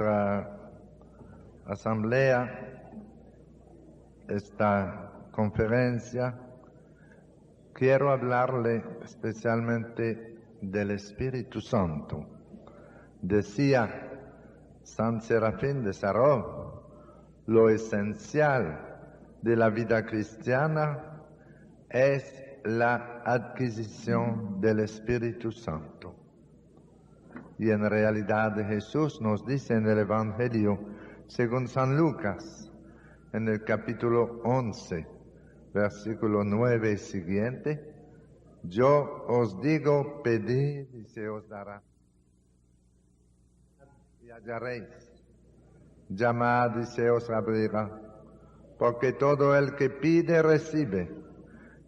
nuestra asamblea, esta conferencia, quiero hablarle especialmente del Espíritu Santo. Decía San Serafín de Sarov, lo esencial de la vida cristiana es la adquisición del Espíritu Santo. Y en realidad Jesús nos dice en el Evangelio, según San Lucas, en el capítulo 11, versículo 9 y siguiente, yo os digo, pedid y se os dará, y hallaréis, llamad y se os abrirá, porque todo el que pide recibe,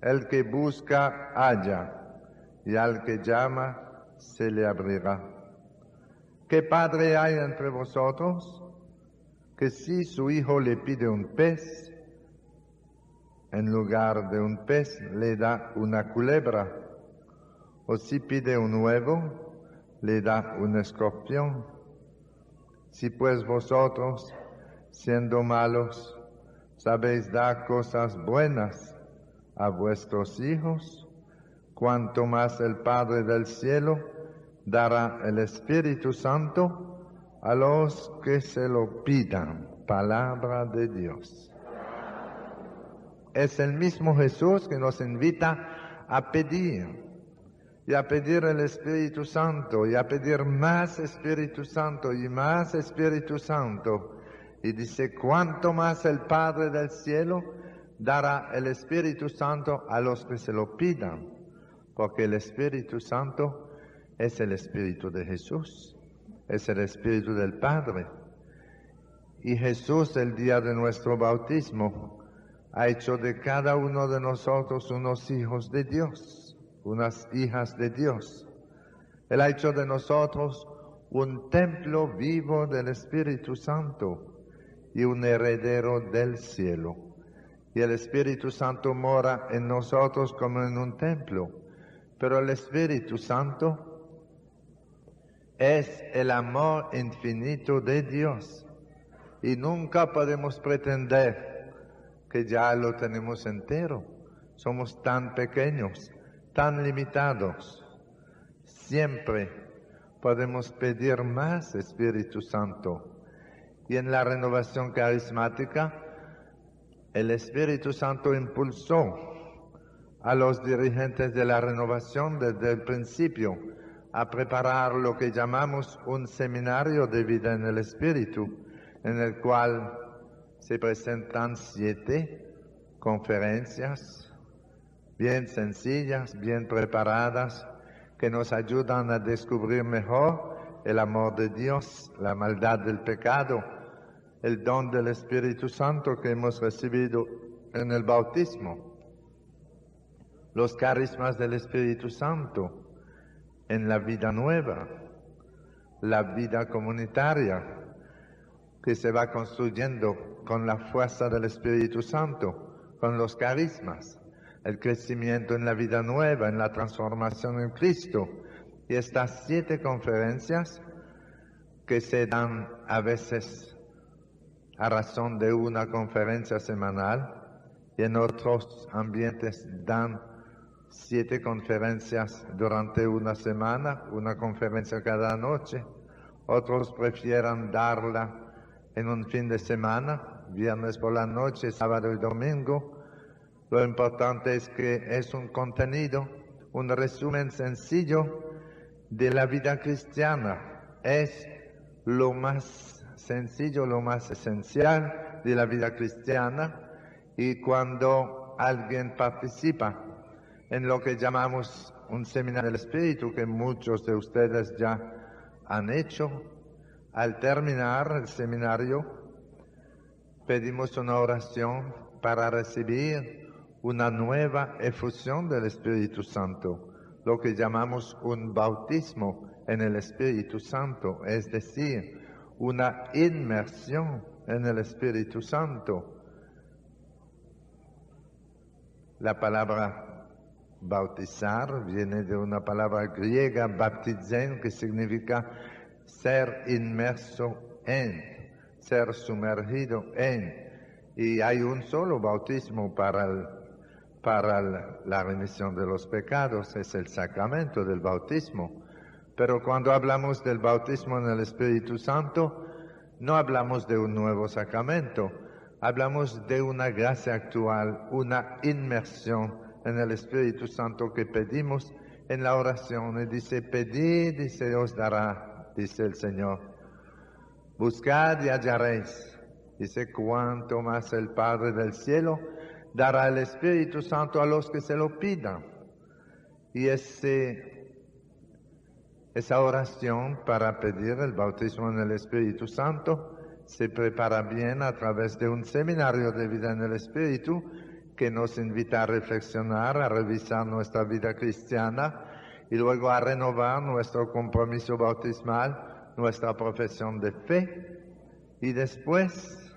el que busca halla, y al que llama se le abrirá. ¿Qué padre hay entre vosotros que si su hijo le pide un pez, en lugar de un pez le da una culebra? O si pide un huevo, le da un escorpión. Si pues vosotros, siendo malos, sabéis dar cosas buenas a vuestros hijos, cuanto más el Padre del cielo dará el Espíritu Santo a los que se lo pidan. Palabra de Dios. Es el mismo Jesús que nos invita a pedir, y a pedir el Espíritu Santo, y a pedir más Espíritu Santo, y más Espíritu Santo. Y dice, cuanto más el Padre del cielo dará el Espíritu Santo a los que se lo pidan, porque el Espíritu Santo es el Espíritu de Jesús, es el Espíritu del Padre. Y Jesús, el día de nuestro bautismo, ha hecho de cada uno de nosotros unos hijos de Dios, unas hijas de Dios. Él ha hecho de nosotros un templo vivo del Espíritu Santo y un heredero del cielo. Y el Espíritu Santo mora en nosotros como en un templo. Pero el Espíritu Santo es el amor infinito de Dios. Y nunca podemos pretender que ya lo tenemos entero. Somos tan pequeños, tan limitados. Siempre podemos pedir más Espíritu Santo. Y en la renovación carismática, el Espíritu Santo impulsó a los dirigentes de la renovación desde el principio a preparar lo que llamamos un seminario de vida en el Espíritu, en el cual se presentan 7 conferencias bien sencillas, bien preparadas, que nos ayudan a descubrir mejor el amor de Dios, la maldad del pecado, el don del Espíritu Santo que hemos recibido en el bautismo, los carismas del Espíritu Santo en la vida nueva, la vida comunitaria que se va construyendo con la fuerza del Espíritu Santo, con los carismas, el crecimiento en la vida nueva, en la transformación en Cristo. Y estas 7 conferencias que se dan a veces a razón de una conferencia semanal, y en otros ambientes dan 7 conferencias durante una semana, una conferencia cada noche. Otros prefieran darla en un fin de semana, viernes por la noche, sábado y domingo. Lo importante es que es un contenido, un resumen sencillo de la vida cristiana. Es lo más sencillo, lo más esencial de la vida cristiana. Y cuando alguien participa en lo que llamamos un seminario del Espíritu, que muchos de ustedes ya han hecho, al terminar el seminario pedimos una oración para recibir una nueva efusión del Espíritu Santo, lo que llamamos un bautismo en el Espíritu Santo, es decir, una inmersión en el Espíritu Santo. La palabra bautizar viene de una palabra griega, baptizen, que significa ser inmerso en, ser sumergido en. Y hay un solo bautismo para la remisión de los pecados, es el sacramento del bautismo. Pero cuando hablamos del bautismo en el Espíritu Santo, no hablamos de un nuevo sacramento, hablamos de una gracia actual, una inmersión en el Espíritu Santo que pedimos en la oración. Y dice, pedid y se os dará, dice el Señor. Buscad y hallaréis. Dice, cuanto más el Padre del cielo dará el Espíritu Santo a los que se lo pidan. Y esa oración para pedir el bautismo en el Espíritu Santo se prepara bien a través de un seminario de vida en el Espíritu que nos invita a reflexionar, a revisar nuestra vida cristiana y luego a renovar nuestro compromiso bautismal, nuestra profesión de fe. Y después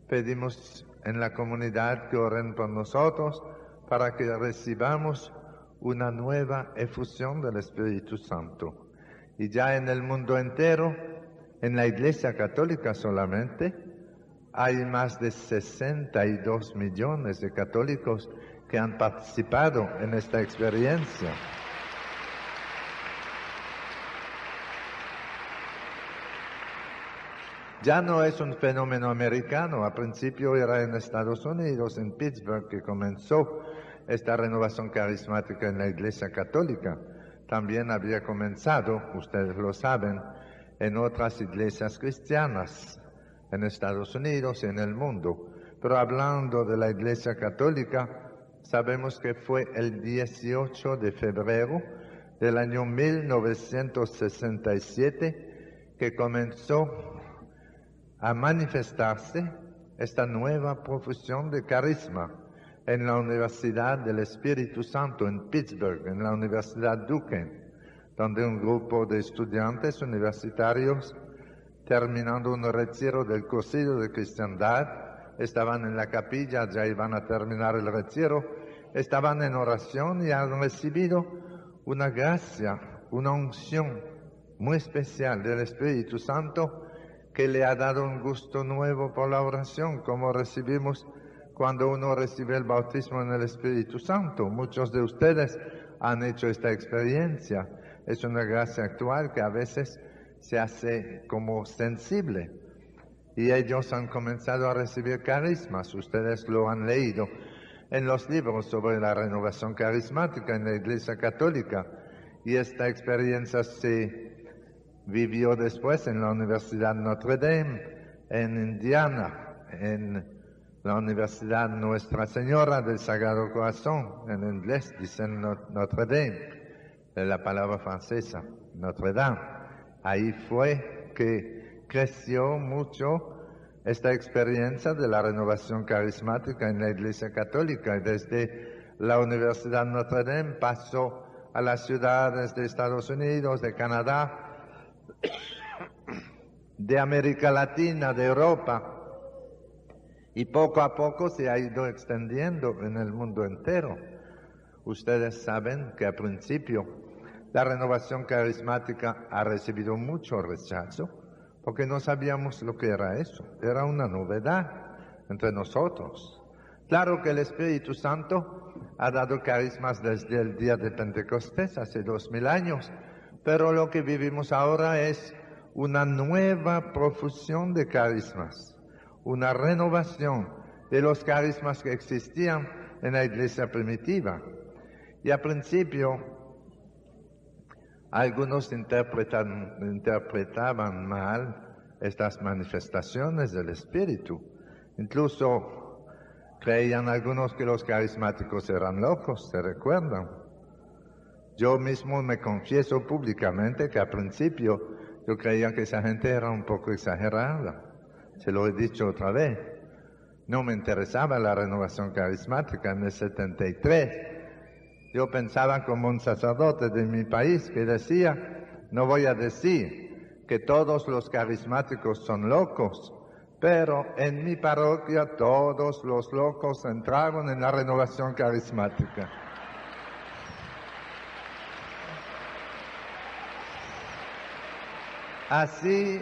pedimos en la comunidad que oren por nosotros para que recibamos una nueva efusión del Espíritu Santo. Y ya en el mundo entero, en la Iglesia Católica solamente, hay más de 62 millones de católicos que han participado en esta experiencia. Ya no es un fenómeno americano, al principio era en Estados Unidos, en Pittsburgh, que comenzó esta renovación carismática en la Iglesia Católica. También había comenzado, ustedes lo saben, en otras iglesias cristianas, en Estados Unidos y en el mundo. Pero hablando de la Iglesia Católica, sabemos que fue el 18 de febrero del año 1967 que comenzó a manifestarse esta nueva profusión de carisma en la Universidad del Espíritu Santo en Pittsburgh, en la Universidad Duquesne, donde un grupo de estudiantes universitarios, terminando un retiro del cursillo de cristiandad, estaban en la capilla, ya iban a terminar el retiro, estaban en oración y han recibido una gracia, una unción muy especial del Espíritu Santo que le ha dado un gusto nuevo por la oración, como recibimos cuando uno recibe el bautismo en el Espíritu Santo. Muchos de ustedes han hecho esta experiencia. Es una gracia actual que a veces se hace como sensible. Y ellos han comenzado a recibir carismas. Ustedes lo han leído en los libros sobre la renovación carismática en la Iglesia Católica. Y esta experiencia se vivió después en la Universidad Notre Dame, en Indiana, en la Universidad Nuestra Señora del Sagrado Corazón, en inglés dicen Notre Dame, de la palabra francesa, Notre Dame. Ahí fue que creció mucho esta experiencia de la renovación carismática en la Iglesia Católica. Y desde la Universidad Notre Dame pasó a las ciudades de Estados Unidos, de Canadá, de América Latina, de Europa, y poco a poco se ha ido extendiendo en el mundo entero. Ustedes saben que al principio la renovación carismática ha recibido mucho rechazo porque no sabíamos lo que era eso. Era una novedad entre nosotros. Claro que el Espíritu Santo ha dado carismas desde el día de Pentecostés, hace 2000 años, pero lo que vivimos ahora es una nueva profusión de carismas, una renovación de los carismas que existían en la iglesia primitiva. Y al principio, algunos interpretaban mal estas manifestaciones del Espíritu. Incluso creían algunos que los carismáticos eran locos, ¿se recuerdan? Yo mismo me confieso públicamente que al principio yo creía que esa gente era un poco exagerada. Se lo he dicho otra vez. No me interesaba la renovación carismática en el 73. Yo pensaba como un sacerdote de mi país que decía, no voy a decir que todos los carismáticos son locos, pero en mi parroquia todos los locos entraron en la renovación carismática. Así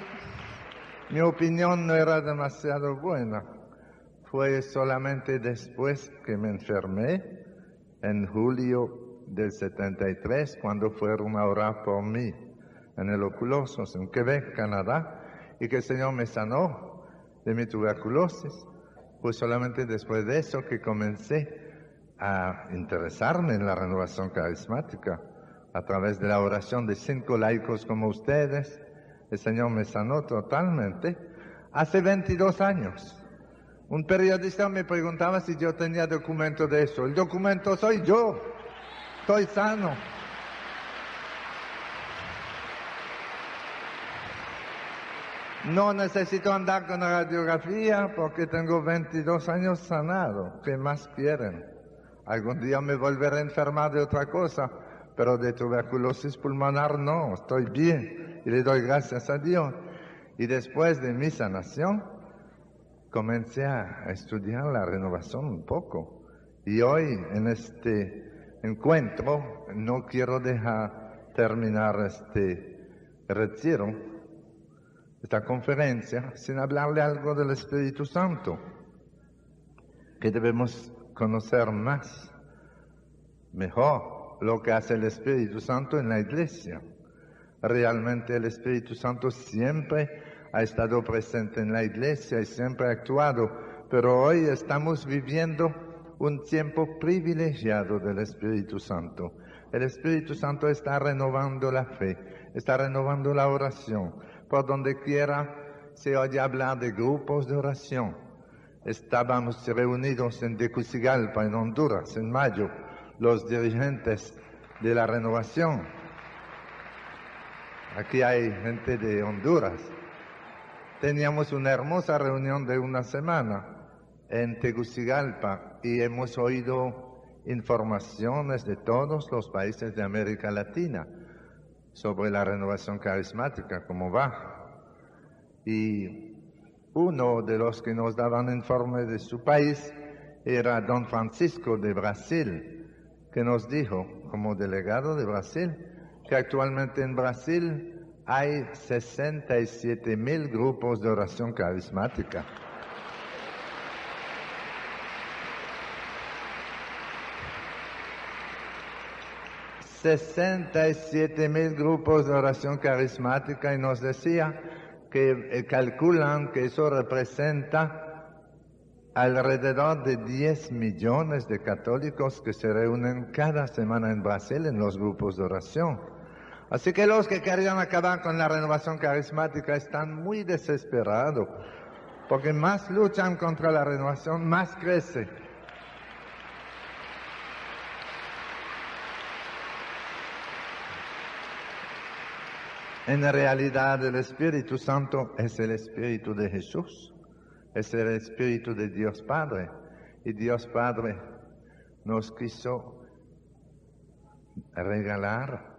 mi opinión no era demasiado buena. Fue solamente después que me enfermé, en julio del 73, cuando fueron a orar por mí en el Oculosos, en Quebec, Canadá, y que el Señor me sanó de mi tuberculosis. Fue solamente después de eso que comencé a interesarme en la renovación carismática a través de la oración de 5 laicos como ustedes. El Señor me sanó totalmente. Hace 22 años, un periodista me preguntaba si yo tenía documento de eso. El documento soy yo. Estoy sano. No necesito andar con la radiografía porque tengo 22 años sanado. ¿Qué más quieren? Algún día me volveré a enfermar de otra cosa, pero de tuberculosis pulmonar no. Estoy bien y le doy gracias a Dios. Y después de mi sanación, comencé a estudiar la renovación un poco. Y hoy, en este encuentro, no quiero dejar terminar este retiro, esta conferencia, sin hablarle algo del Espíritu Santo, que debemos conocer más, mejor, lo que hace el Espíritu Santo en la iglesia. Realmente el Espíritu Santo siempre ha estado presente en la iglesia y siempre ha actuado, pero hoy estamos viviendo un tiempo privilegiado del Espíritu Santo. El Espíritu Santo está renovando la fe, está renovando la oración. Por donde quiera se oye hablar de grupos de oración. Estábamos reunidos en Tegucigalpa, en Honduras, en mayo, los dirigentes de la renovación. Aquí hay gente de Honduras. Teníamos una hermosa reunión de una semana en Tegucigalpa y hemos oído informaciones de todos los países de América Latina sobre la renovación carismática, cómo va. Y uno de los que nos daban informe de su país era don Francisco de Brasil, que nos dijo, como delegado de Brasil, que actualmente en Brasil hay 67,000 grupos de oración carismática. $67,000 grupos de oración carismática, y nos decía que calculan que eso representa alrededor de 10 millones de católicos que se reúnen cada semana en Brasil en los grupos de oración. Así que los que querían acabar con la renovación carismática están muy desesperados, porque más luchan contra la renovación, más crece. En realidad el Espíritu Santo es el Espíritu de Jesús, es el Espíritu de Dios Padre, y Dios Padre nos quiso regalar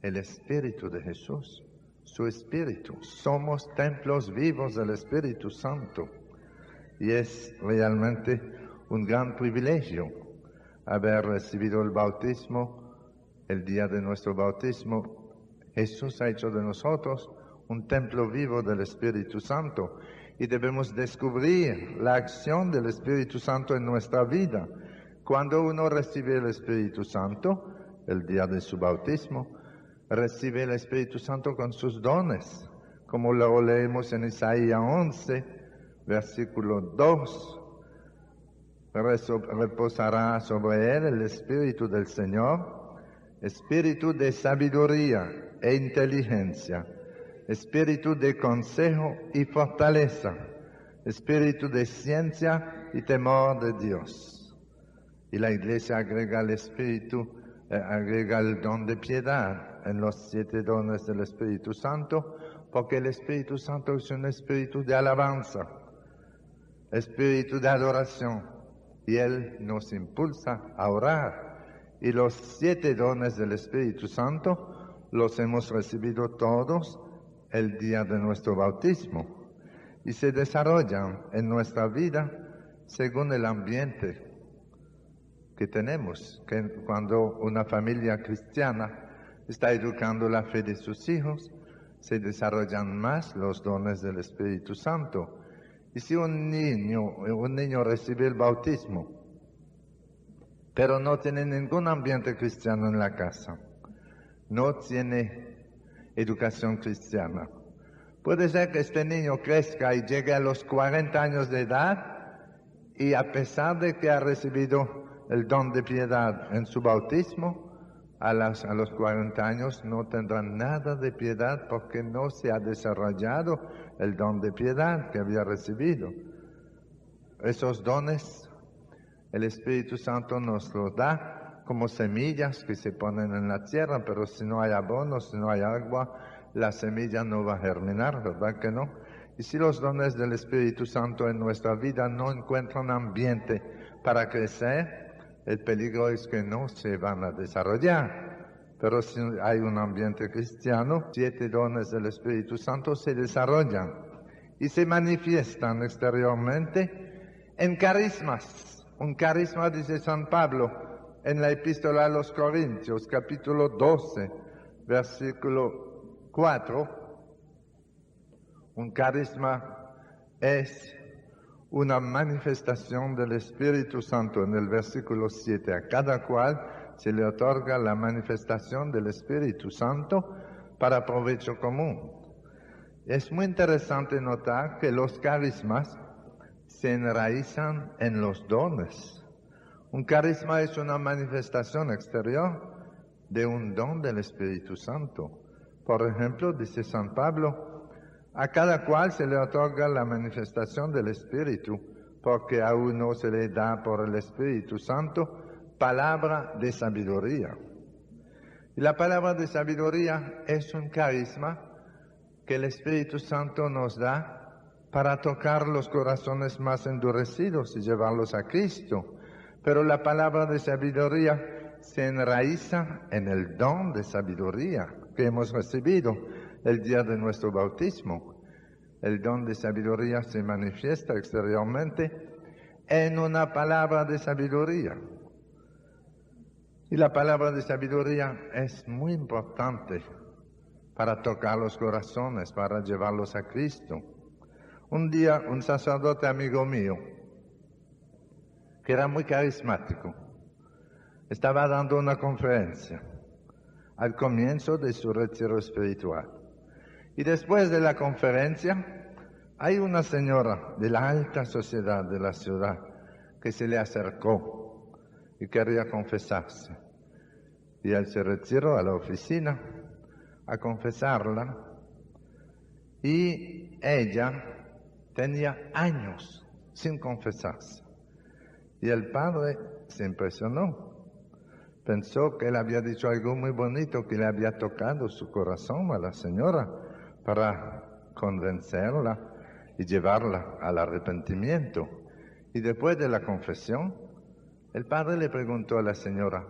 el Espíritu de Jesús, su Espíritu. Somos templos vivos del Espíritu Santo y es realmente un gran privilegio haber recibido el bautismo. El día de nuestro bautismo, Jesús ha hecho de nosotros un templo vivo del Espíritu Santo y debemos descubrir la acción del Espíritu Santo en nuestra vida. Cuando uno recibe el Espíritu Santo, el día de su bautismo, recibe el Espíritu Santo con sus dones, como lo leemos en Isaías 11, versículo 2. Reposará sobre él el Espíritu del Señor, Espíritu de sabiduría e inteligencia, Espíritu de consejo y fortaleza, Espíritu de ciencia y temor de Dios. Y la Iglesia agrega el Espíritu, agrega el don de piedad en los 7 dones del Espíritu Santo, porque el Espíritu Santo es un espíritu de alabanza, espíritu de adoración, y Él nos impulsa a orar. Y los 7 dones del Espíritu Santo los hemos recibido todos el día de nuestro bautismo, y se desarrollan en nuestra vida según el ambiente que tenemos, que cuando una familia cristiana está educando la fe de sus hijos, se desarrollan más los dones del Espíritu Santo. Y si un niño recibe el bautismo, pero no tiene ningún ambiente cristiano en la casa, no tiene educación cristiana, puede ser que este niño crezca y llegue a los 40 años de edad y a pesar de que ha recibido el don de piedad en su bautismo, a los 40 años no tendrá nada de piedad porque no se ha desarrollado el don de piedad que había recibido. Esos dones, el Espíritu Santo nos los da como semillas que se ponen en la tierra, pero si no hay abono, si no hay agua, la semilla no va a germinar, ¿verdad que no? Y si los dones del Espíritu Santo en nuestra vida no encuentran ambiente para crecer, el peligro es que no se van a desarrollar. Pero si hay un ambiente cristiano, 7 dones del Espíritu Santo se desarrollan y se manifiestan exteriormente en carismas. Un carisma, dice San Pablo en la Epístola a los Corintios, capítulo 12, versículo 4. Un carisma es una manifestación del Espíritu Santo. En el versículo 7, a cada cual se le otorga la manifestación del Espíritu Santo para provecho común. Es muy interesante notar que los carismas se enraizan en los dones. Un carisma es una manifestación exterior de un don del Espíritu Santo. Por ejemplo, dice San Pablo, a cada cual se le otorga la manifestación del Espíritu, porque a uno se le da por el Espíritu Santo palabra de sabiduría. Y la palabra de sabiduría es un carisma que el Espíritu Santo nos da para tocar los corazones más endurecidos y llevarlos a Cristo. Pero la palabra de sabiduría se enraiza en el don de sabiduría que hemos recibido el día de nuestro bautismo. El don de sabiduría se manifiesta exteriormente en una palabra de sabiduría. Y la palabra de sabiduría es muy importante para tocar los corazones, para llevarlos a Cristo. Un día, un sacerdote amigo mío, que era muy carismático, estaba dando una conferencia al comienzo de su retiro espiritual. Y después de la conferencia, hay una señora de la alta sociedad de la ciudad que se le acercó y quería confesarse. Y él se retiró a la oficina a confesarla y ella tenía años sin confesarse. Y el padre se impresionó. Pensó que él había dicho algo muy bonito, que le había tocado su corazón a la señora para convencerla y llevarla al arrepentimiento. Y después de la confesión, el padre le preguntó a la señora,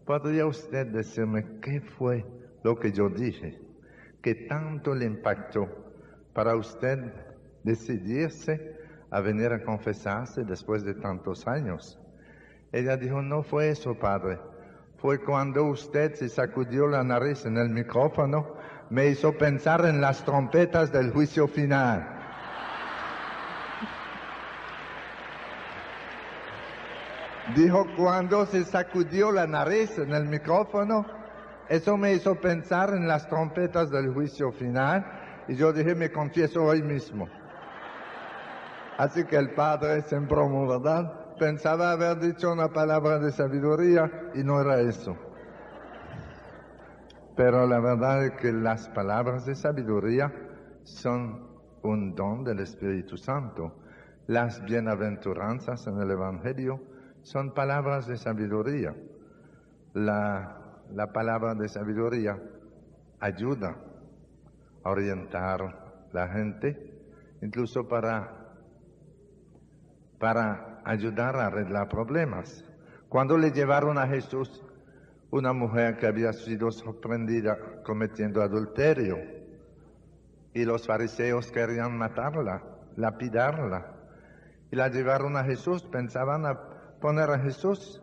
¿podría usted decirme qué fue lo que yo dije, que tanto le impactó para usted decidirse a venir a confesarse después de tantos años? Ella dijo, no fue eso, padre. Fue cuando usted se sacudió la nariz en el micrófono, me hizo pensar en las trompetas del juicio final. Dijo, cuando se sacudió la nariz en el micrófono, eso me hizo pensar en las trompetas del juicio final, y yo dije, me confieso hoy mismo. Así que el padre se embromó, ¿verdad? Pensaba haber dicho una palabra de sabiduría y no era eso. Pero la verdad es que las palabras de sabiduría son un don del Espíritu Santo. Las bienaventuranzas en el Evangelio son palabras de sabiduría. La palabra de sabiduría ayuda a orientar la gente, incluso para ayudar a arreglar problemas. Cuando le llevaron a Jesús una mujer que había sido sorprendida cometiendo adulterio y los fariseos querían matarla, lapidarla, y la llevaron a Jesús, pensaban a poner a Jesús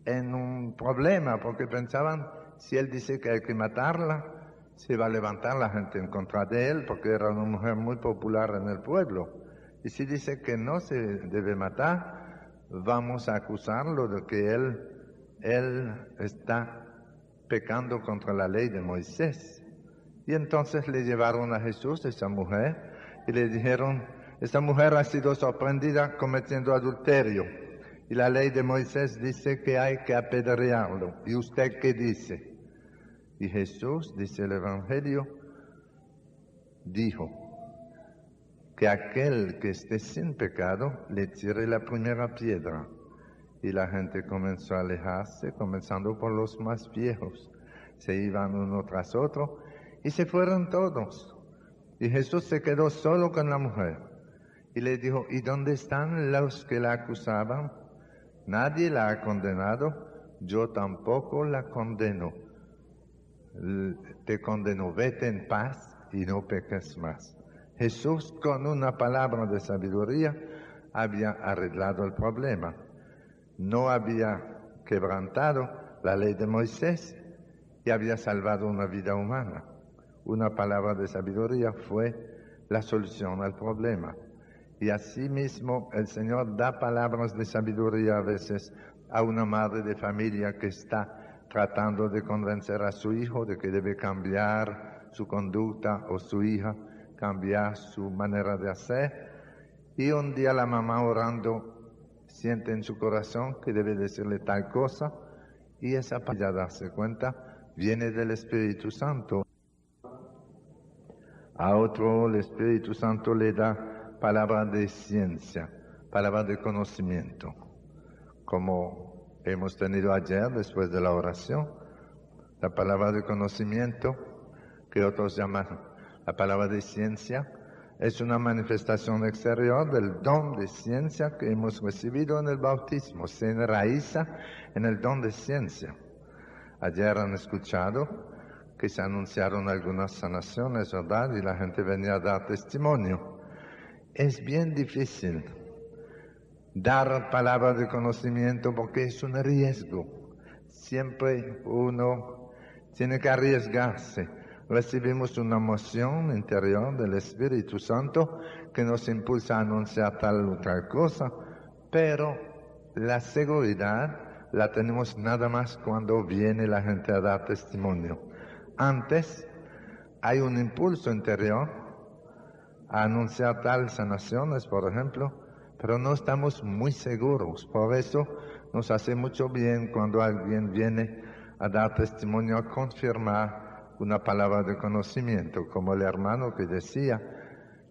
en un problema, porque pensaban, si él dice que hay que matarla, se iba a levantar la gente en contra de él porque era una mujer muy popular en el pueblo. Y si dice que no se debe matar, vamos a acusarlo de que él está pecando contra la ley de Moisés. Y entonces le llevaron a Jesús, esa mujer, y le dijeron, esta mujer ha sido sorprendida cometiendo adulterio. Y la ley de Moisés dice que hay que apedrearlo. ¿Y usted qué dice? Y Jesús, dice el Evangelio, dijo que aquel que esté sin pecado le tire la primera piedra. Y la gente comenzó a alejarse, comenzando por los más viejos. Se iban uno tras otro y se fueron todos. Y Jesús se quedó solo con la mujer. Y le dijo, ¿y dónde están los que la acusaban? Nadie la ha condenado, yo tampoco la condeno. Te condeno, vete en paz y no peques más. Jesús, con una palabra de sabiduría, había arreglado el problema. No había quebrantado la ley de Moisés y había salvado una vida humana. Una palabra de sabiduría fue la solución al problema. Y asimismo el Señor da palabras de sabiduría a veces a una madre de familia que está tratando de convencer a su hijo de que debe cambiar su conducta o su hija cambiar su manera de hacer. Y un día la mamá orando siente en su corazón que debe decirle tal cosa y esa palabra, darse cuenta, viene del Espíritu Santo. A otro el Espíritu Santo le da palabra de ciencia, palabra de conocimiento, como hemos tenido ayer después de la oración, la palabra de conocimiento, que otros llaman la palabra de ciencia, es una manifestación exterior del don de ciencia que hemos recibido en el bautismo, se enraiza en el don de ciencia. Ayer han escuchado que se anunciaron algunas sanaciones, ¿verdad? Y la gente venía a dar testimonio. Es bien difícil dar palabras de conocimiento porque es un riesgo. Siempre uno tiene que arriesgarse. Recibimos una moción interior del Espíritu Santo que nos impulsa a anunciar tal o tal cosa, pero la seguridad la tenemos nada más cuando viene la gente a dar testimonio. Antes hay un impulso interior a anunciar tal sanaciones, por ejemplo, pero no estamos muy seguros. Por eso nos hace mucho bien cuando alguien viene a dar testimonio, a confirmar una palabra de conocimiento, como el hermano que decía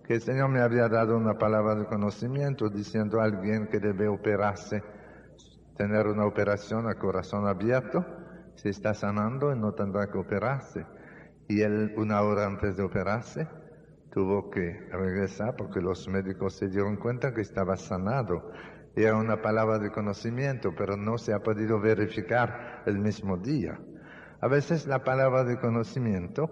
que el Señor me había dado una palabra de conocimiento diciendo a alguien que debe operarse, tener una operación a corazón abierto, se está sanando y no tendrá que operarse. Y él, una hora antes de operarse, tuvo que regresar porque los médicos se dieron cuenta que estaba sanado. Era una palabra de conocimiento, pero no se ha podido verificar el mismo día. A veces la palabra de conocimiento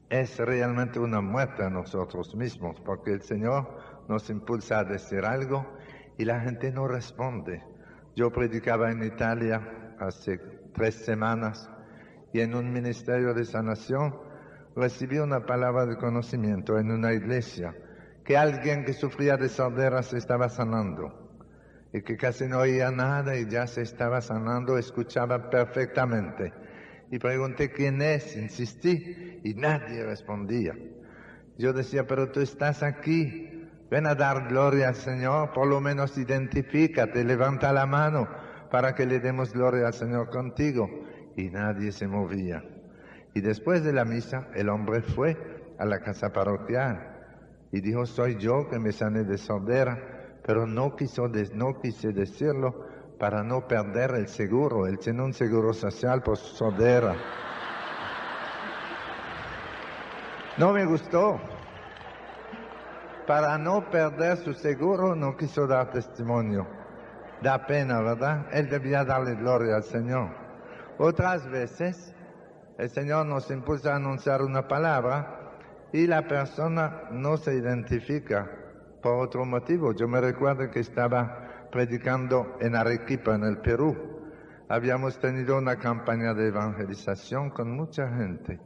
es realmente una muerte a nosotros mismos, porque el Señor nos impulsa a decir algo y la gente no responde. Yo predicaba en Italia hace 3 semanas y en un ministerio de sanación recibí una palabra de conocimiento en una iglesia, que alguien que sufría de sordera se estaba sanando y que casi no oía nada y ya se estaba sanando, escuchaba perfectamente. Y pregunté quién es, insistí y nadie respondía. Yo decía, pero tú estás aquí, ven a dar gloria al Señor, por lo menos identifícate, levanta la mano para que le demos gloria al Señor contigo. Y nadie se movía. Y después de la misa, el hombre fue a la casa parroquial y dijo, soy yo que me sané de sordera, pero no quise decirlo para no perder el seguro. Él tiene un seguro social por su sordera. No me gustó. Para no perder su seguro, no quiso dar testimonio. Da pena, ¿verdad? Él debía darle gloria al Señor. Otras veces, el Señor nos impulsa a anunciar una palabra y la persona no se identifica por otro motivo. Yo me recuerdo que estaba predicando en Arequipa, en el Perú. habíamos tenido una campaña de evangelización con mucha gente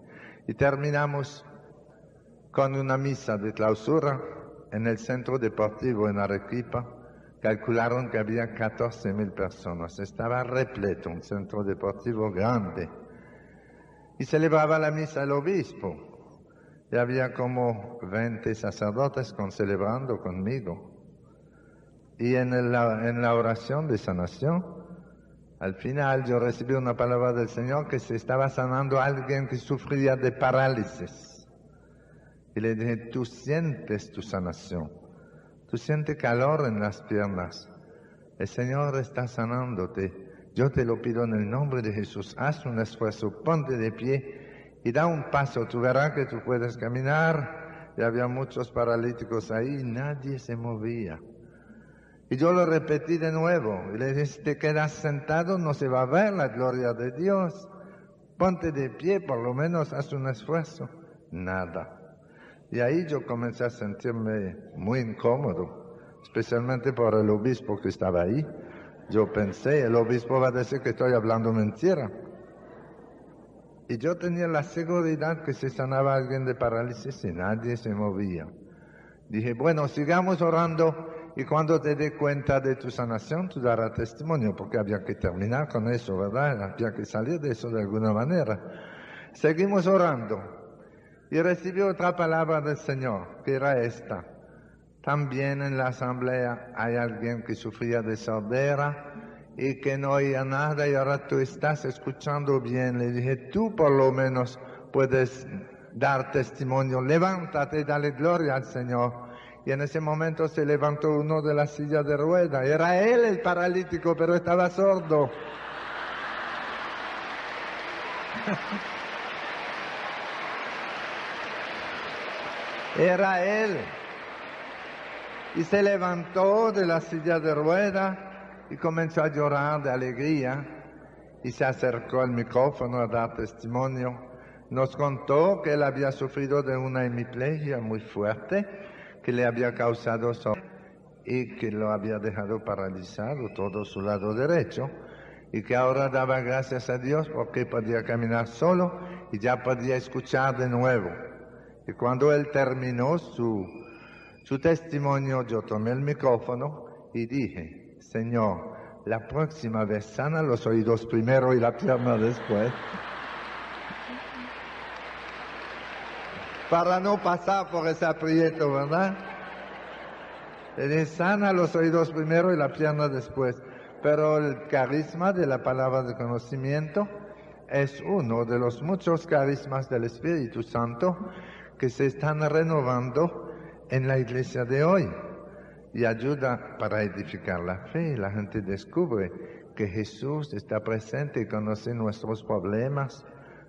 y terminamos con una misa de clausura en el centro deportivo en Arequipa. Calcularon que había 14.000 personas. Estaba repleto, un centro deportivo grande. Y celebraba la misa el obispo. Y había como 20 sacerdotes celebrando conmigo. Y en la oración de sanación, al final yo recibí una palabra del Señor que se estaba sanando a alguien que sufría de parálisis. Y le dije, tú sientes tu sanación. Tú sientes calor en las piernas. El Señor está sanándote. Yo te lo pido en el nombre de Jesús. Haz un esfuerzo, ponte de pie y da un paso. Tú verás que tú puedes caminar. Y había muchos paralíticos ahí y nadie se movía. Y yo lo repetí de nuevo. Y le dije, si te quedas sentado no se va a ver la gloria de Dios. Ponte de pie, por lo menos haz un esfuerzo. Nada. Y ahí yo comencé a sentirme muy incómodo, especialmente por el obispo que estaba ahí. Yo pensé, el obispo va a decir que estoy hablando mentira. Y yo tenía la seguridad que se sanaba alguien de parálisis y nadie se movía. Dije, bueno, sigamos orando y cuando te dé cuenta de tu sanación, tú darás testimonio, porque había que terminar con eso, ¿verdad? Había que salir de eso de alguna manera. Seguimos orando. Y recibí otra palabra del Señor, que era esta. También en la asamblea hay alguien que sufría de sordera y que no oía nada y ahora tú estás escuchando bien. Le dije, tú por lo menos puedes dar testimonio. Levántate y dale gloria al Señor. Y en ese momento se levantó uno de la silla de ruedas. Era él el paralítico, pero estaba sordo. Era él. Y se levantó de la silla de ruedas y comenzó a llorar de alegría y se acercó al micrófono a dar testimonio. Nos contó que él había sufrido de una hemiplegia muy fuerte que le había causado y que lo había dejado paralizado todo su lado derecho y que ahora daba gracias a Dios porque podía caminar solo y ya podía escuchar de nuevo. Y cuando él terminó su testimonio, yo tomé el micrófono y dije, Señor, la próxima vez sana los oídos primero y la pierna después. Para no pasar por ese aprieto, ¿verdad? Le dije, sana los oídos primero y la pierna después. Pero el carisma de la palabra de conocimiento es uno de los muchos carismas del Espíritu Santo que se están renovando en la iglesia de hoy y ayuda para edificar la fe. La gente descubre que Jesús está presente y conoce nuestros problemas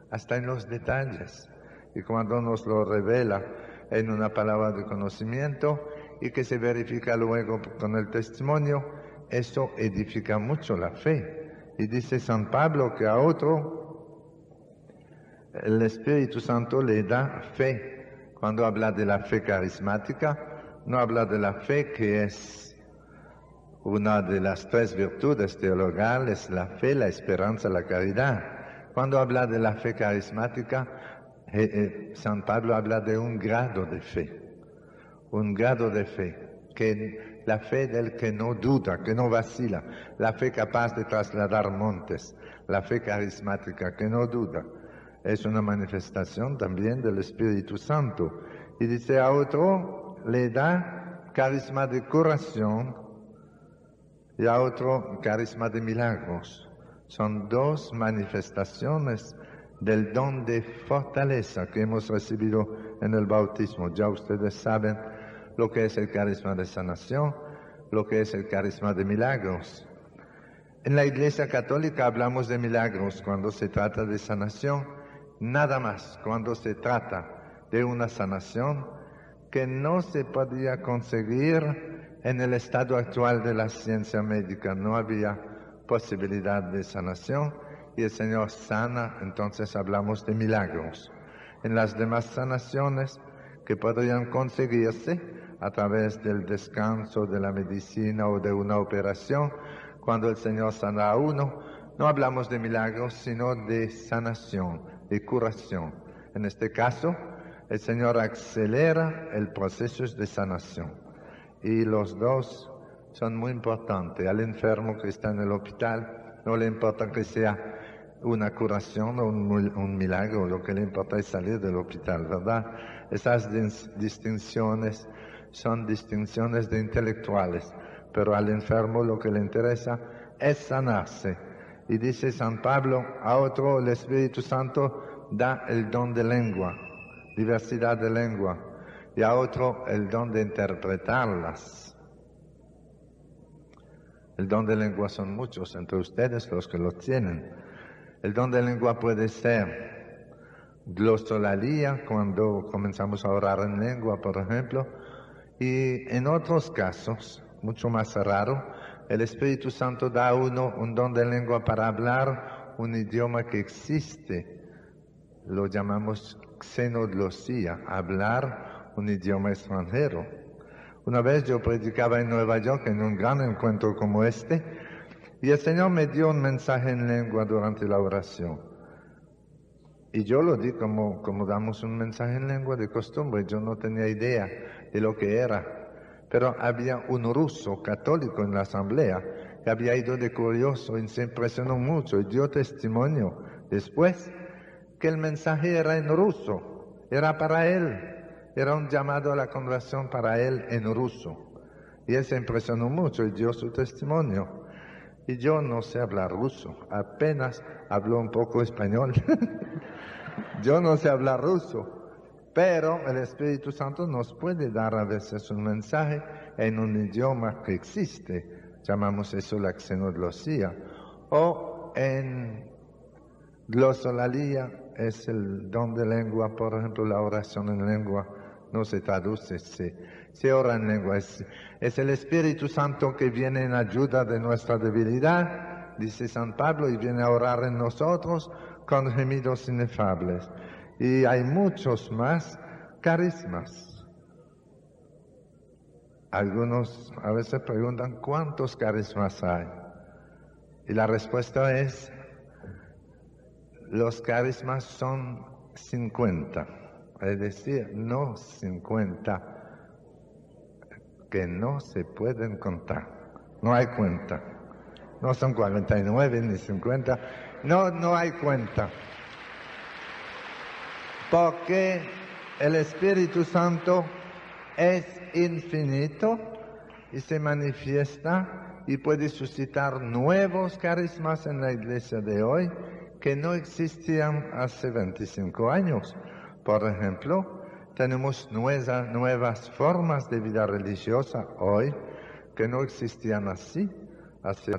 hasta en los detalles. Y cuando nos lo revela en una palabra de conocimiento y que se verifica luego con el testimonio, eso edifica mucho la fe. Y dice San Pablo que a otro el Espíritu Santo le da fe. Cuando habla de la fe carismática, no habla de la fe que es una de las tres virtudes teologales, la fe, la esperanza, la caridad. Cuando habla de la fe carismática, San Pablo habla de un grado de fe, que la fe del que no duda, que no vacila, la fe capaz de trasladar montes, la fe carismática que no duda. Es una manifestación también del Espíritu Santo. Y dice a otro, le da carisma de curación y a otro carisma de milagros. Son dos manifestaciones del don de fortaleza que hemos recibido en el bautismo. Ya ustedes saben lo que es el carisma de sanación, lo que es el carisma de milagros. En la Iglesia Católica hablamos de milagros cuando se trata de sanación. Nada más cuando se trata de una sanación que no se podía conseguir en el estado actual de la ciencia médica. No había posibilidad de sanación y el Señor sana, entonces hablamos de milagros. En las demás sanaciones que podrían conseguirse a través del descanso, de la medicina o de una operación, cuando el Señor sana a uno, no hablamos de milagros, sino de sanación, de curación. En este caso, el Señor acelera el proceso de sanación. Y los dos son muy importantes. Al enfermo que está en el hospital, no le importa que sea una curación o un milagro, lo que le importa es salir del hospital, ¿verdad? Esas distinciones son distinciones de intelectuales, pero al enfermo lo que le interesa es sanarse. Y dice San Pablo, a otro el Espíritu Santo da el don de lengua, diversidad de lengua, y a otro el don de interpretarlas. El don de lengua son muchos entre ustedes los que lo tienen. El don de lengua puede ser glosolalia, cuando comenzamos a orar en lengua, por ejemplo, y en otros casos, mucho más raro, el Espíritu Santo da a uno un don de lengua para hablar un idioma que existe. Lo llamamos xenoglosía, hablar un idioma extranjero. Una vez yo predicaba en Nueva York en un gran encuentro como este, y el Señor me dio un mensaje en lengua durante la oración. Y yo lo di como damos un mensaje en lengua de costumbre. Yo no tenía idea de lo que era. Pero había un ruso católico en la asamblea que había ido de curioso y se impresionó mucho y dio testimonio después que el mensaje era en ruso. Era para él. Era un llamado a la conversión para él en ruso. Y él se impresionó mucho y dio su testimonio. Y yo no sé hablar ruso, apenas hablo un poco español. Yo no sé hablar ruso, pero el Espíritu Santo nos puede dar a veces un mensaje en un idioma que existe. Llamamos eso la xenoglosía. O en glosolalia es el don de lengua, por ejemplo, la oración en lengua. No se traduce, se ora en lengua. Es el Espíritu Santo que viene en ayuda de nuestra debilidad, dice San Pablo, y viene a orar en nosotros con gemidos inefables. Y hay muchos más carismas. Algunos a veces preguntan, ¿cuántos carismas hay? Y la respuesta es, los carismas son 50. Es decir, no 50 que no se pueden contar. No hay cuenta. No son 49 ni 50. No hay cuenta. Porque el Espíritu Santo es infinito y se manifiesta y puede suscitar nuevos carismas en la iglesia de hoy que no existían hace 25 años. Por ejemplo, tenemos nuevas formas de vida religiosa hoy que no existían así. Hace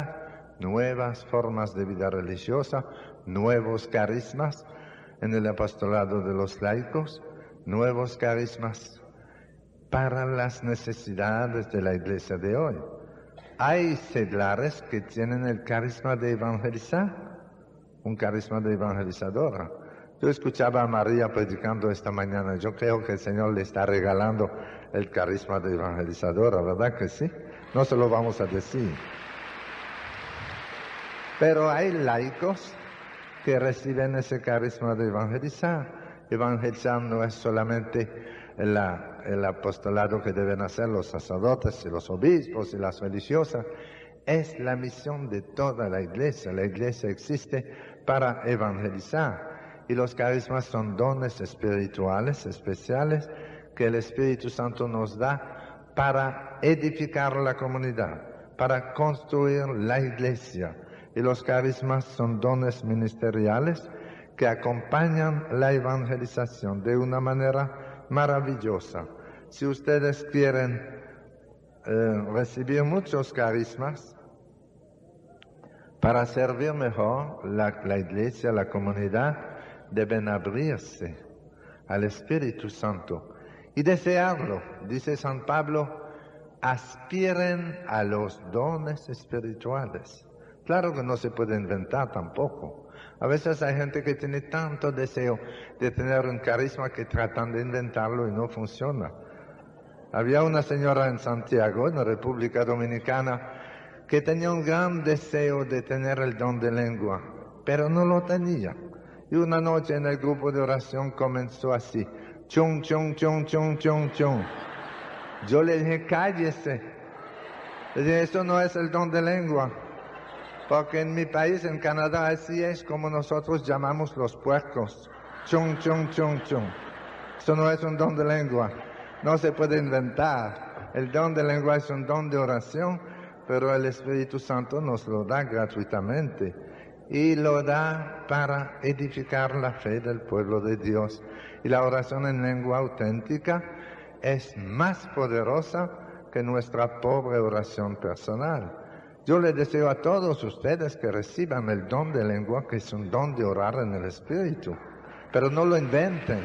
nuevas formas de vida religiosa, nuevos carismas en el apostolado de los laicos, nuevos carismas para las necesidades de la iglesia de hoy. Hay seglares que tienen el carisma de evangelizar, un carisma de evangelizadora. Yo escuchaba a María predicando esta mañana. Yo creo que el Señor le está regalando el carisma de evangelizadora, ¿verdad que sí? No se lo vamos a decir. Pero hay laicos que reciben ese carisma de evangelizar. Evangelizar no es solamente el apostolado que deben hacer los sacerdotes y los obispos y las religiosas. Es la misión de toda la iglesia. La iglesia existe para evangelizar. Y los carismas son dones espirituales especiales que el Espíritu Santo nos da para edificar la comunidad, para construir la iglesia. Y los carismas son dones ministeriales que acompañan la evangelización de una manera maravillosa. Si ustedes quieren recibir muchos carismas para servir mejor la iglesia, la comunidad, deben abrirse al Espíritu Santo y desearlo. Dice San Pablo, aspiren a los dones espirituales. Claro que no se puede inventar tampoco. A veces hay gente que tiene tanto deseo de tener un carisma que tratan de inventarlo y no funciona. Había una señora en Santiago, en la República Dominicana, que tenía un gran deseo de tener el don de lengua, pero no lo tenía. Y una noche en el grupo de oración comenzó así, chung, chung, chung, chung, chung, chung. Yo le dije, cállese. Le dije, eso no es el don de lengua. Porque en mi país, en Canadá, así es como nosotros llamamos los puercos. Chung, chung, chung, chung. Eso no es un don de lengua. No se puede inventar. El don de lengua es un don de oración, pero el Espíritu Santo nos lo da gratuitamente. Y lo da para edificar la fe del pueblo de Dios. Y la oración en lengua auténtica es más poderosa que nuestra pobre oración personal. Yo les deseo a todos ustedes que reciban el don de lengua, que es un don de orar en el Espíritu, pero no lo inventen.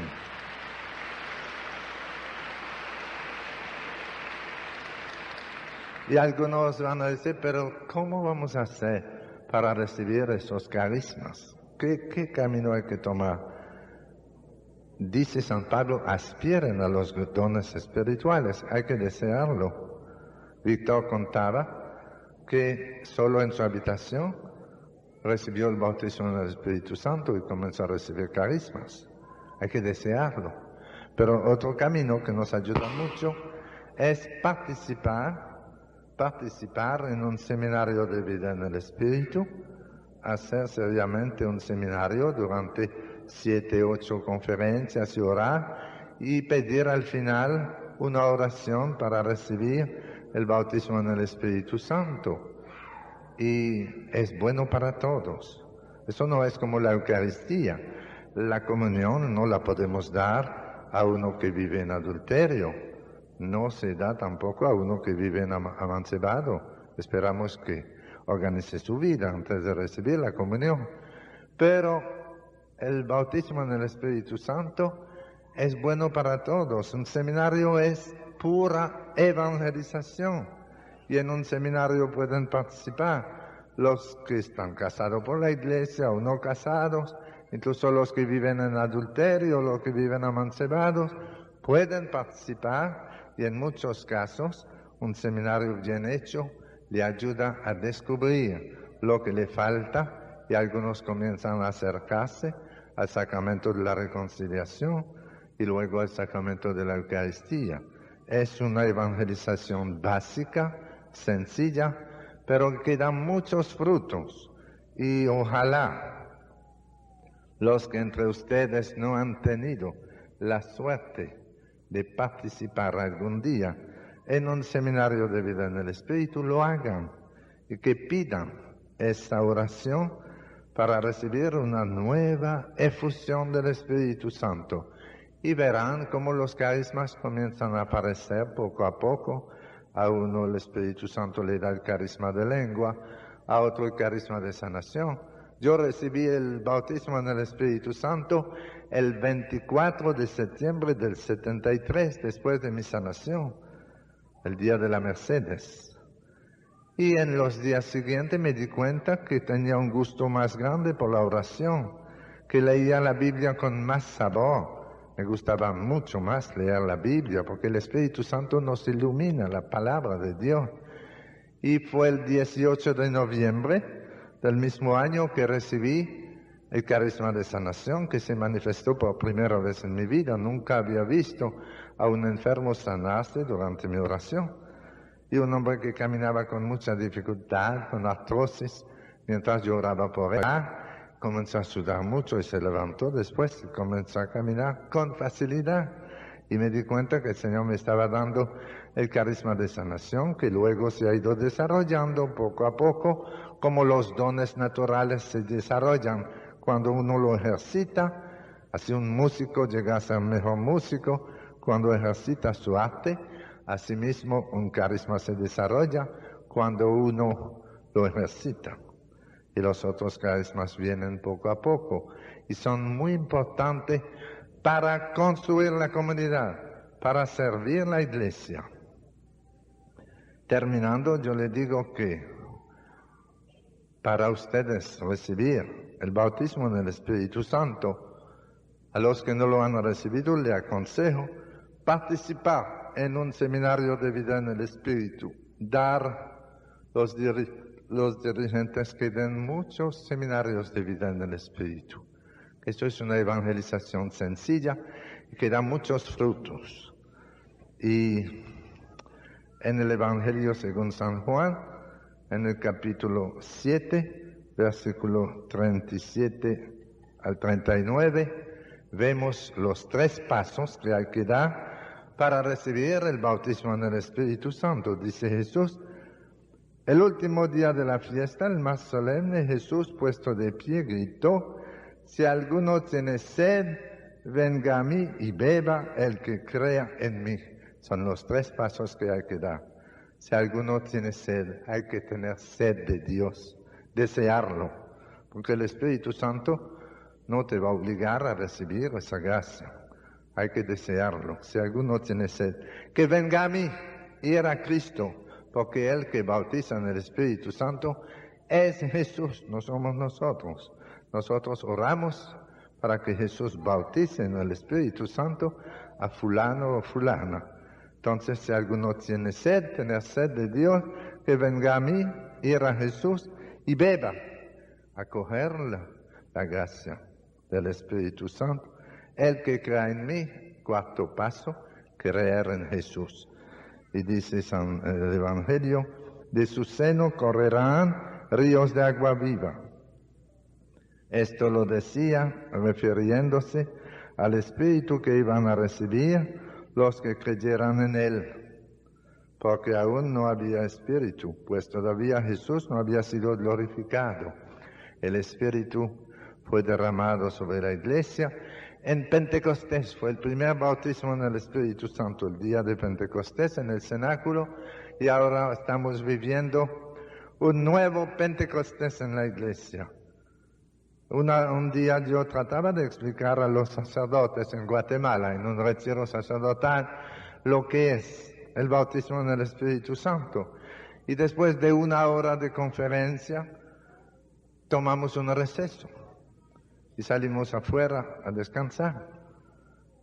Y algunos van a decir, pero ¿cómo vamos a hacer para recibir esos carismas? ¿Qué camino hay que tomar? Dice San Pablo, aspiren a los dones espirituales, hay que desearlo. Víctor contaba que solo en su habitación recibió el bautismo en el Espíritu Santo y comenzó a recibir carismas. Hay que desearlo. Pero otro camino que nos ayuda mucho es participar en un seminario de vida en el Espíritu, hacer seriamente un seminario durante 7, 8 conferencias y orar y pedir al final una oración para recibir el bautismo en el Espíritu Santo. Y es bueno para todos. Eso no es como la Eucaristía. La comunión no la podemos dar a uno que vive en adulterio. No se da tampoco a uno que vive en amancebado. Esperamos que organice su vida antes de recibir la comunión. Pero el bautismo en el Espíritu Santo es bueno para todos. Un seminario es pura evangelización. Y en un seminario pueden participar los que están casados por la iglesia o no casados, incluso los que viven en adulterio, los que viven amancebados, pueden participar. Y en muchos casos, un seminario bien hecho le ayuda a descubrir lo que le falta y algunos comienzan a acercarse al sacramento de la reconciliación y luego al sacramento de la Eucaristía. Es una evangelización básica, sencilla, pero que da muchos frutos. Y ojalá los que entre ustedes no han tenido la suerte de participar algún día en un seminario de vida en el Espíritu, lo hagan y que pidan esta oración para recibir una nueva efusión del Espíritu Santo. Y verán cómo los carismas comienzan a aparecer poco a poco. A uno el Espíritu Santo le da el carisma de lengua, a otro el carisma de sanación. Yo recibí el bautismo en el Espíritu Santo el 24 de septiembre del 73, después de mi sanación, el día de la Mercedes. Y en los días siguientes me di cuenta que tenía un gusto más grande por la oración, que leía la Biblia con más sabor. Me gustaba mucho más leer la Biblia, porque el Espíritu Santo nos ilumina la palabra de Dios. Y fue el 18 de noviembre del mismo año que recibí el carisma de sanación, que se manifestó por primera vez en mi vida. Nunca había visto a un enfermo sanarse durante mi oración. Y un hombre que caminaba con mucha dificultad, con artrosis, mientras yo oraba por él, comenzó a sudar mucho y se levantó después y comenzó a caminar con facilidad. Y me di cuenta que el Señor me estaba dando el carisma de sanación, que luego se ha ido desarrollando poco a poco, como los dones naturales se desarrollan cuando uno lo ejercita. Así un músico llega a ser mejor músico cuando ejercita su arte. Asimismo, un carisma se desarrolla cuando uno lo ejercita. Y los otros carismas vienen poco a poco y son muy importantes para construir la comunidad, para servir la iglesia. Terminando, yo le digo que para ustedes recibir el bautismo en el Espíritu Santo, a los que no lo han recibido, le aconsejo participar en un seminario de vida en el Espíritu, dar los dirigentes que den muchos seminarios de vida en el Espíritu. Esto es una evangelización sencilla y que da muchos frutos. Y en el Evangelio según San Juan, en el capítulo 7, versículo 37 al 39, vemos los 3 pasos que hay que dar para recibir el bautismo en el Espíritu Santo. Dice Jesús: el último día de la fiesta, el más solemne, Jesús, puesto de pie, gritó: si alguno tiene sed, venga a mí y beba el que crea en mí. Son los 3 pasos que hay que dar. Si alguno tiene sed, hay que tener sed de Dios, desearlo, porque el Espíritu Santo no te va a obligar a recibir esa gracia. Hay que desearlo. Si alguno tiene sed, que venga a mí, ir a Cristo, porque el que bautiza en el Espíritu Santo es Jesús, no somos nosotros. Nosotros oramos para que Jesús bautice en el Espíritu Santo a fulano o fulana. Entonces, si alguno tiene sed, tener sed de Dios, que venga a mí, ir a Jesús y beba, acoger la gracia del Espíritu Santo. El que crea en mí, 4º paso, creer en Jesús. Y dice el Evangelio: de su seno correrán ríos de agua viva. Esto lo decía refiriéndose al Espíritu que iban a recibir los que creyeran en Él, porque aún no había Espíritu, pues todavía Jesús no había sido glorificado. El Espíritu fue derramado sobre la Iglesia en Pentecostés. Fue el primer bautismo en el Espíritu Santo, el día de Pentecostés, en el cenáculo, y ahora estamos viviendo un nuevo Pentecostés en la Iglesia. Un día yo trataba de explicar a los sacerdotes en Guatemala, en un retiro sacerdotal, lo que es el bautismo en el Espíritu Santo. Y después de 1 hora de conferencia, tomamos un receso y salimos afuera a descansar.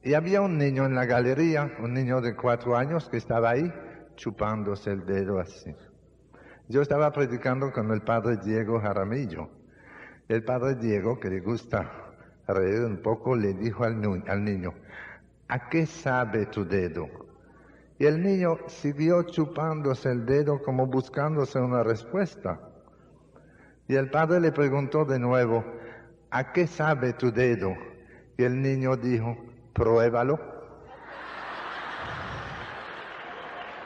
Y había un niño en la galería, un niño de 4 años que estaba ahí chupándose el dedo así. Yo estaba predicando con el padre Diego Jaramillo. El padre Diego, que le gusta reír un poco, le dijo al niño: ¿a qué sabe tu dedo? Y el niño siguió chupándose el dedo como buscándose una respuesta. Y el padre le preguntó de nuevo: ¿a qué sabe tu dedo? Y el niño dijo: pruébalo.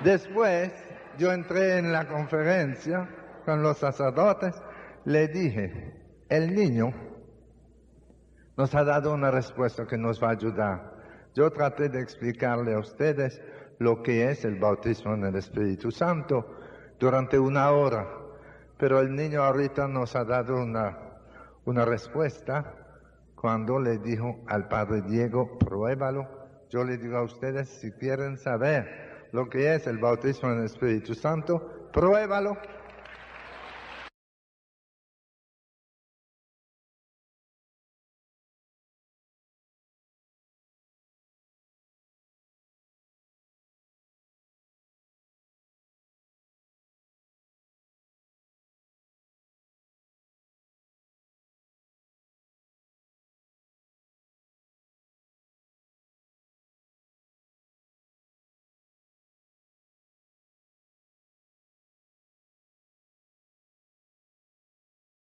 Después yo entré en la conferencia con los sacerdotes, le dije: el niño nos ha dado una respuesta que nos va a ayudar. Yo traté de explicarle a ustedes lo que es el bautismo en el Espíritu Santo durante 1 hora, pero el niño ahorita nos ha dado una respuesta cuando le dijo al padre Diego: pruébalo. Yo le digo a ustedes, si quieren saber lo que es el bautismo en el Espíritu Santo, pruébalo.